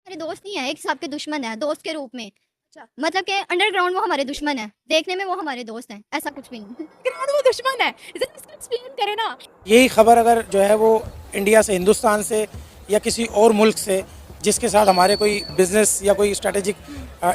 हमारे दोस्त नहीं है, एक हिसाब के दुश्मन है दोस्त के रूप में। मतलब कि अंडरग्राउंड वो हमारे दुश्मन है, देखने में वो हमारे दोस्त हैं, ऐसा कुछ भी नहीं। वो दुश्मन है, इसको एक्सप्लेन करें ना। यही खबर अगर जो है वो इंडिया से, हिंदुस्तान से या किसी और मुल्क से जिसके साथ हमारे कोई बिजनेस या कोई स्ट्रेटेजिक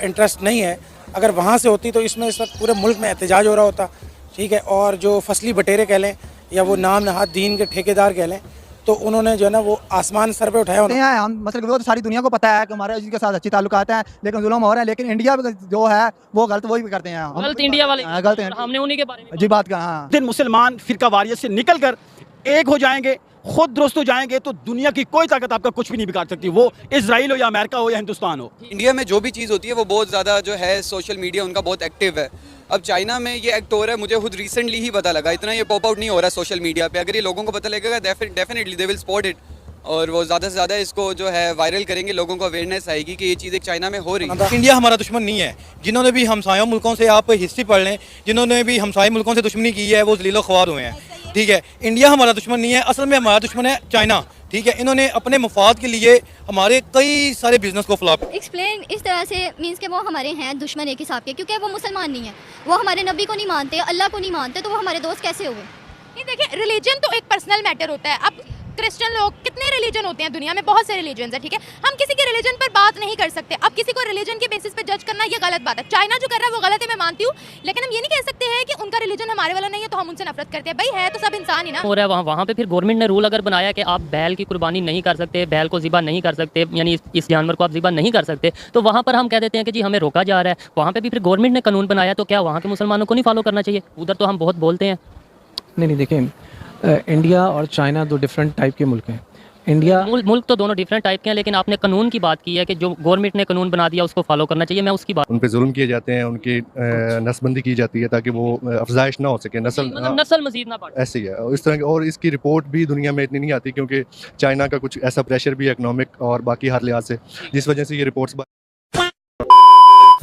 इंटरेस्ट नहीं है, अगर वहाँ से होती तो इसमें इस वक्त पूरे मुल्क में एहतजाज हो रहा होता। ठीक है, और जो फसली बटेरे कह लें या वो नाम नहाद दीन के ठेकेदार कह लें, तो उन्होंने जो है ना वो आसमान सर पे उठाया हैं हम, मतलब वो तो सारी दुनिया को पता है कि हमारे इनके साथ अच्छी ताल्लुकात हैं, लेकिन जुल्म हो रहे हैं। लेकिन इंडिया में जो है वो गलत वही करते हैं, गलत इंडिया वाले गलत हैं। हमने उन्हीं के बारे में जी बात कहा। दिन मुसलमान फिरका वारियत से निकल कर एक हो जाएंगे, खुद दुरुस्त हो जाएंगे, तो दुनिया की कोई ताकत आपका कुछ भी नहीं बिगाड़ सकती, वो इजराइल हो या अमेरिका हो या हिंदुस्तान हो। इंडिया में जो भी चीज़ होती है वो बहुत ज़्यादा जो है सोशल मीडिया उनका बहुत एक्टिव है। अब चाइना में ये एक्ट हो रहा है, मुझे खुद रिसेंटली ही पता लगा, इतना ये पॉप आउट नहीं हो रहा है सोशल मीडिया पे। अगर ये लोगों को पता लगेगा definitely they will spot it, और वो ज़्यादा से ज़्यादा इसको जो है वायरल करेंगे, लोगों को अवेयरनेस आएगी कि ये चीज़ एक चाइना में हो रही है। इंडिया हमारा दुश्मन नहीं है। जिन्होंने भी हमसायों मुल्कों से, आप हिस्ट्री पढ़ लें, जिन्होंने भी हमसाये मुल्कों से दुश्मनी की है वो जलीलो ख्वार हुए हैं। ठीक है, इंडिया हमारा दुश्मन नहीं है, असल में हमारा दुश्मन है चाइना। ठीक है, इन्होंने अपने मफाद के लिए हमारे कई सारे बिजनेस को फ्लॉप। एक्सप्लेन इस तरह से मीन्स के वो हमारे हैं दुश्मन एक हिसाब के, क्योंकि वो मुसलमान नहीं है, वो हमारे नबी को नहीं मानते, अल्लाह को नहीं मानते, तो वो हमारे दोस्त कैसे हुए? ये देखिए, रिलीजन तो एक पर्सनल मैटर होता है। अब क्रिश्चियन लोग, कितने रिलीजन होते हैं दुनिया में, बहुत से रिलीजन है, ठीक है। हम किसी के रिलीजन पर बात नहीं कर सकते। अब किसी को रिलीजन के बेसिस पे जज करना ये गलत बात है। चाइना जो कर रहा है वो गलत है, मैं मानती हूँ, लेकिन हम ये नहीं कह सकते हैं कि उनका रिलीजन हमारे वाला नहीं है तो हम उनसे नफरत करते हैं। भाई है तो सब इंसान ही ना। हो रहा है वहाँ पे फिर गवर्नमेंट ने रूल अगर बनाया कि आप बैल की कुर्बानी नहीं कर सकते, बैल को ज़िबा नहीं कर सकते, यानी इस जानवर को आप ज़िबा नहीं कर सकते, तो वहाँ पर हम कह देते हैं कि जी हमें रोका जा रहा है। वहाँ पे भी फिर गवर्नमेंट ने कानून बनाया, तो क्या वहाँ के मुसलमानों को नहीं फॉलो करना चाहिए? उधर तो हम बहुत बोलते हैं। नहीं देखिए, इंडिया और चाइना दो डिफरेंट टाइप के मुल्क हैं। इंडिया मुल्क तो दोनों डिफरेंट टाइप के हैं, लेकिन आपने कानून की बात की है कि जो गवर्नमेंट ने कानून बना दिया उसको फॉलो करना चाहिए, मैं उसकी बात। उन पे जुल्म किए जाते हैं, उनकी नस्बंदी की जाती है ताकि वो अफजाइश ना हो सके, नस्ल मजीद ना बढ़े। ऐसी है इस तरह की। और इसकी रिपोर्ट भी दुनिया में इतनी नहीं आती, क्योंकि चाइना का कुछ ऐसा प्रेशर भी है इकोनॉमिक और बाकी हर लिहाज से, जिस वजह से ये रिपोर्ट्स।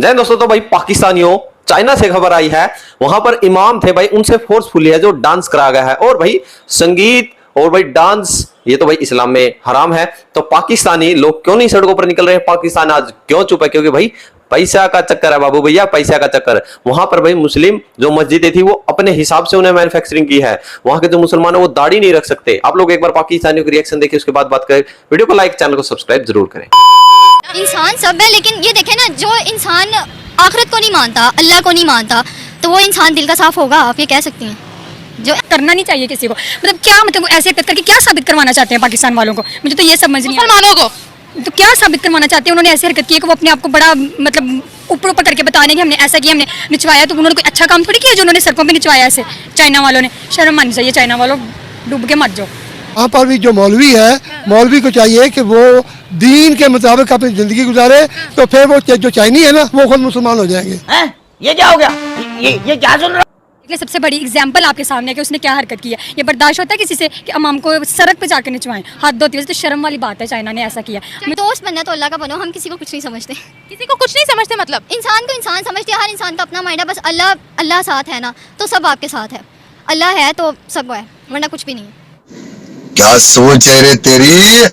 जय दोस्तों, तो भाई पाकिस्तानियों, चाइना से खबर आई है, वहां पर इमाम थे भाई, उनसे फोर्सफुली है जो डांस करा गया है। और भाई संगीत और भाई डांस, ये तो भाई इस्लाम में हराम है। तो पाकिस्तानी लोग क्यों नहीं सड़कों पर निकल रहे हैं? पाकिस्तान आज क्यों चुप है? क्योंकि भाई पैसा का चक्कर है बाबू भैया, पैसा का चक्कर। वहां पर भाई मुस्लिम जो मस्जिदें थी वो अपने हिसाब से उन्हें मैन्युफैक्चरिंग की है। वहां के जो मुसलमान है वो दाढ़ी नहीं रख सकते। आप लोग एक बार पाकिस्तानियों की रिएक्शन देखिए, उसके बाद बात करें। वीडियो को लाइक, चैनल को सब्सक्राइब जरूर करें। इंसान सब है, लेकिन ये देखे ना, जो इंसान आखिरत को नहीं मानता, अल्लाह को नहीं मानता, तो वो इंसान दिल का साफ होगा? आप ये कह सकती हैं? जो करना नहीं चाहिए किसी को, मतलब क्या, मतलब ऐसे करके क्या साबित करवाना चाहते हैं पाकिस्तान वालों को? मुझे तो ये समझ नहीं, मुसलमानों को तो क्या साबित करवाना चाहते हैं? उन्होंने ऐसे हरकत की है कि वो अपने आप को बड़ा मतलब ऊपर ऊपर करके बताने कि हमने ऐसा किया, हमने निचवाया। तो उन्होंने कोई अच्छा काम थोड़ी किया जो उन्होंने सड़कों पे निचवाया ऐसे। चाइना वालों ने शर्म आनी चाहिए, चाइना वालों डूब के मर जाओ। वहाँ पर भी जो मौलवी है, मौलवी को चाहिए कि वो दीन के मुताबिक अपनी ज़िंदगी गुजारे, तो फिर वो जो चाइनी है ना, वो खुद मुसलमान हो जाएंगे। ये क्या हो गया? ये क्या सुन रहा? सबसे बड़ी एग्जाम्पल आपके सामने है कि उसने क्या हरकत की है। ये बर्दाश्त होता है किसी से कि अमाम को सड़क पे जाकर निचवाएं? हद होती है, तो शर्म वाली बात है। चाइना ने ऐसा किया। दोस्त बनना तो अल्लाह का बनो, हम किसी को कुछ नहीं समझते। किसी को कुछ नहीं समझते, मतलब इंसान को इंसान समझते हैं। हर इंसान का अपना माइंड है, बस अल्लाह साथ है ना, तो सब आपके साथ है। अल्लाह है तो सब है, वरना कुछ भी नहीं है। क्या सोच है रे तेरी,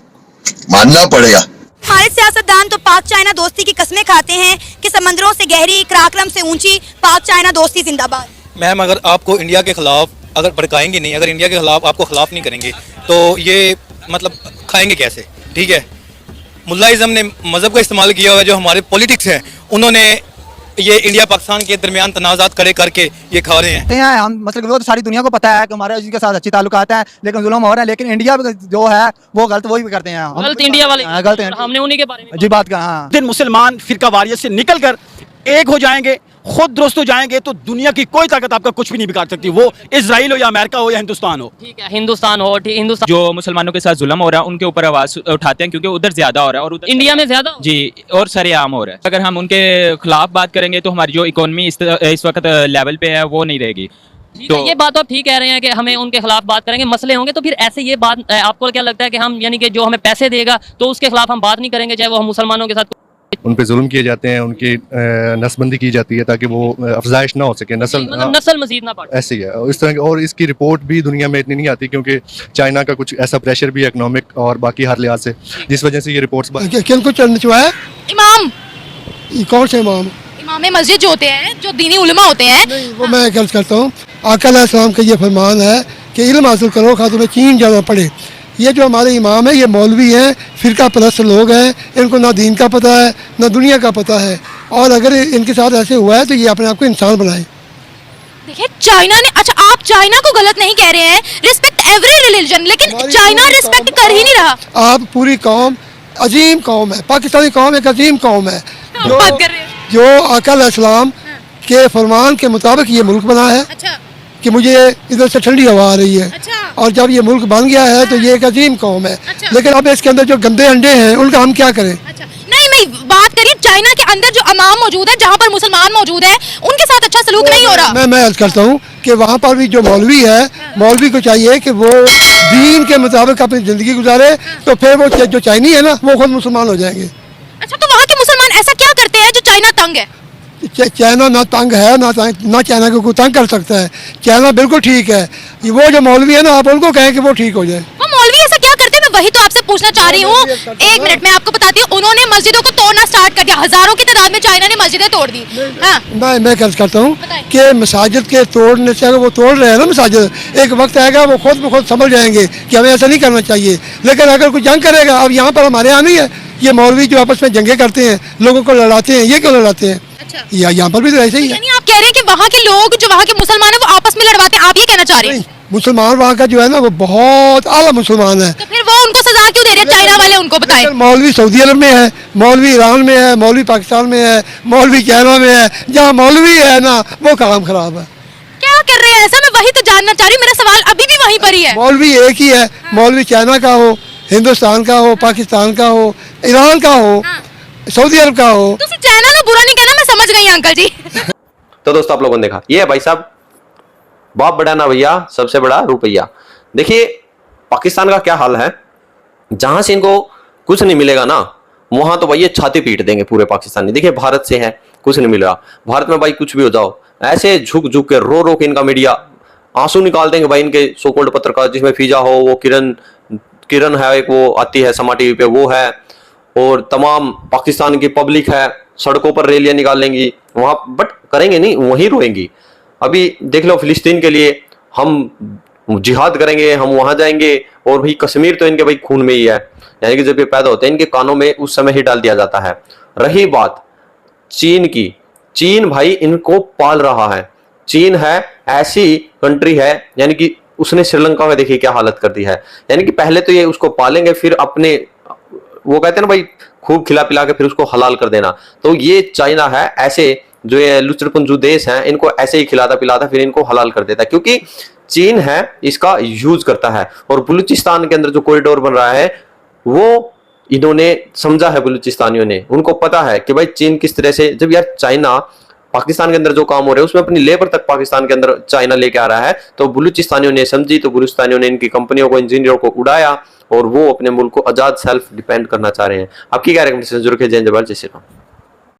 मानना पड़ेगा। हमारे सियासतदान तो पाक चाइना दोस्ती की कस्में खाते हैं कि समंदरों से गहरी, पराक्रम से ऊंची, पाक चाइना दोस्ती जिंदाबाद। मैम, अगर आपको इंडिया के खिलाफ अगर भड़काएंगे नहीं, अगर इंडिया के खिलाफ आपको खिलाफ नहीं करेंगे, तो ये मतलब खाएंगे कैसे? ठीक है, मुल्लाइज़म ने मज़हब का इस्तेमाल किया हुआ है। जो हमारे पॉलिटिक्स हैं उन्होंने ये इंडिया पाकिस्तान के दरमियान तनाज़ात खड़े करके ये खा रहे हैं हम, मतलब वो तो सारी दुनिया को पता है कि हमारे इनके साथ अच्छी ताल्लुकात हैं, लेकिन जुल्म हो रहे हैं। लेकिन इंडिया में जो है वो गलत वही करते हैं, गलत इंडिया वाले, गलत हैं। हमने उन्हीं के बारे में। जी बात कहा। दिन मुसलमान फिरका वारियत से निकल कर एक हो जाएंगे, खुद दुरुस्त हो जाएंगे, तो दुनिया की कोई ताकत आपका कुछ भी नहीं बिगाड़ सकती, वो इजराइल हो या अमेरिका हो या हिंदुस्तान हो। ठीक है, हिंदुस्तान हो, ठीक, हिंदुस्तान जो मुसलमानों के साथ जुल्म हो रहा है उनके ऊपर आवाज उठाते हैं, क्योंकि उधर ज्यादा हो रहा है और उधर इंडिया में ज्यादा जी और सरेआम हो रहा है। अगर हम उनके खिलाफ बात करेंगे तो हमारी जो इकोनॉमी इस वक्त लेवल पे है वो नहीं रहेगी। तो ये बात आप ठीक कह रहे हैं कि हमें उनके खिलाफ बात करेंगे, मसले होंगे, तो फिर ऐसे ये बात आपको क्या लगता है कि हम, यानी कि जो हमें पैसे देगा तो उसके खिलाफ हम बात नहीं करेंगे, चाहे वो हम मुसलमानों के साथ उन पे जुल्म किए जाते हैं, उनकी नस्बंदी की जाती है ताकि वो अफजाइश ना हो सके, नस्ल मजीद ना बढ़े। ऐसे ही है इस तरह। और इसकी रिपोर्ट भी दुनिया में इतनी नहीं आती क्योंकि चाइना का कुछ ऐसा प्रेशर भी इकोनॉमिक और बाकी हर लिहाज से, जिस वजह से ये रिपोर्ट्स किनको चढ़वाया? इमाम। कौन से इमाम? इमाम मस्जिद जो होते हैं, जो दीनी उलमा होते हैं। नहीं, वो मैं गर्ज करता हूँ, आका अलैहिस्सलाम का ये फरमान है कि इल्म हासिल करो खा तुम्हें चीन जाना पड़े। ये जो हमारे इमाम है ये मौलवी हैं, फिरका परस्त लोग हैं, इनको ना दीन का पता है ना दुनिया का पता है, और अगर इनके साथ ऐसे हुआ है तो ये अपने आप को इंसान बनाए। देखिए चाइना ने, अच्छा आप चाइना को गलत नहीं कह रहे हैं, रिस्पेक्ट एवरी रिलीजन, लेकिन चाइना रिस्पेक्ट कर ही नहीं रहा। आप पूरी कौम अजीम कौम है, पाकिस्तानी कौम एक अजीम कौम है जो आका अलैहिस्सलाम के फरमान के मुताबिक ये मुल्क बना है। अच्छा। कि मुझे इधर से ठंडी हवा आ रही है। अच्छा। और जब ये मुल्क बन गया है तो ये एक अजीम कौम है। अच्छा। लेकिन अब इसके अंदर जो गंदे अंडे हैं उनका हम क्या करें? अच्छा। नहीं बात करिए चाइना के अंदर जो इमाम मौजूद है, जहाँ पर मुसलमान मौजूद है, उनके साथ अच्छा सलूक नहीं हो रहा। मैं अर्ज करता हूँ कि वहाँ पर भी जो मौलवी है, मौलवी को चाहिए कि वो दीन के मुताबिक अपनी ज़िंदगी गुजारे, तो फिर वो जो चाइनी है ना वो खुद मुसलमान हो जाएंगे। अच्छा, तो वहाँ के मुसलमान ऐसा क्या करते हैं जो चाइना तंग है? चाइना ना तंग है, ना चाइना को कोई तंग कर सकता है। चाइना बिल्कुल ठीक है। वो जो मौलवी है ना, आप उनको कहें कि वो ठीक हो जाए। वो मौलवी ऐसा क्या करते हैं? मैं वही तो आपसे पूछना चाह रही हूँ। एक मिनट में आपको बताती हूँ, उन्होंने मस्जिदों को तोड़ना स्टार्ट कर दिया, हजारों की तादाद में चाइना ने मस्जिदें तोड़ दी। हाँ। मैं कर्ज करता हूँ कि मसाजिद के तोड़ने से, अगर वो तोड़ रहे हैं ना मसाजिद, एक वक्त आएगा वो खुद ब खुद समझ जाएंगे कि हमें ऐसा नहीं करना चाहिए। लेकिन अगर कोई जंग करेगा, अब यहाँ पर हमारे यहाँ नहीं है, ये मौलवी जो आपस में जंगे करते हैं, लोगों को लड़ाते हैं, ये क्यों लड़ाते हैं? अच्छा। यहाँ पर भी तो ऐसे ही है। आप कह रहे हैं कि वहाँ के लोग, जो वहाँ के मुसलमान है, वो आपस में लड़वाते हैं, आप ये कहना चाह रहे हैं? मुसलमान वहाँ का जो है ना वो बहुत आला मुसलमान है। तो फिर वो उनको सजा क्यों दे रहे हैं? चाइना वाले उनको बताएं। मौलवी सऊदी अरब में है, मौलवी ईरान में है, मौलवी पाकिस्तान में है, मौलवी चाइना में है। जहाँ मौलवी है ना वो काम खराब है। क्या कर रहे हैं ऐसा? मैं वही तो जानना चाह रही हूँ, मेरा सवाल अभी भी वहीं पर ही है। मौलवी एक ही है, मौलवी चाइना का हो, हिंदुस्तान का हो, पाकिस्तान का हो, ईरान का हो, सऊदी अरब का हो। तो चाइना को बुरा नहीं कहना, मैं समझ गई अंकल जी। तो दोस्तों आप लोगों ने देखा, ये है भाई साहब, बाप बड़ा ना भैया, सबसे बड़ा रुपया। देखिए पाकिस्तान का क्या हाल है, जहां से इनको कुछ नहीं मिलेगा ना, वहां तो भाई ये छाती पीट देंगे पूरे पाकिस्तानी। देखिए भारत से है, कुछ नहीं मिलेगा भारत में भाई, कुछ भी हो जाओ, ऐसे झुक झुक के रो रो के इनका मीडिया आंसू निकाल देंगे भाई। इनके सो कॉल्ड पत्रकार, जिसमें फिजा हो, वो किरण है, एक वो आती है समा टीवी पे, वो है, और तमाम पाकिस्तान की पब्लिक है, सड़कों पर रैलियां निकाल लेंगी वहां, बट करेंगे नहीं, वहीं रोएंगी। अभी देख लो फिलिस्तीन के लिए हम जिहाद करेंगे, हम वहां जाएंगे, और भाई कश्मीर तो इनके भाई खून में ही है, यानी कि जब ये पैदा होते हैं इनके कानों में उस समय ही डाल दिया जाता है। रही बात चीन की, चीन भाई इनको पाल रहा है। चीन है ऐसी कंट्री है, यानी कि उसने श्रीलंका में देखिए क्या हालत कर दी है, यानी कि पहले तो ये उसको पालेंगे, फिर अपने, वो कहते हैं ना भाई, खूब खिला पिला के फिर उसको हलाल कर देना। तो ये चाइना है ऐसे, जो ये लुचड़पुंजू देश हैं, इनको ऐसे ही खिलाता पिलाता फिर इनको हलाल कर देता है, क्योंकि चीन है इसका यूज करता है। और बलूचिस्तान के अंदर जो कॉरिडोर बन रहा है वो इन्होंने समझा है, बलूचिस्तानियों ने, उनको पता है कि भाई चीन किस तरह से, जब यार चाइना पाकिस्तान के अंदर जो काम हो रहा है उसमें अपनी लेबर तक पाकिस्तान के अंदर चाइना लेके आ रहा है, तो बलूचिस्तानियों ने समझी, तो बलूचिस्तानियों ने इनकी कंपनियों को, इंजीनियरों को उड़ाया, और वो अपने मुल्क को आजाद सेल्फ डिपेंड करना चाह रहे हैं। आपकी क्या रिकमेंडेशन जरूर है? जय जवाहर, जय श्री राम।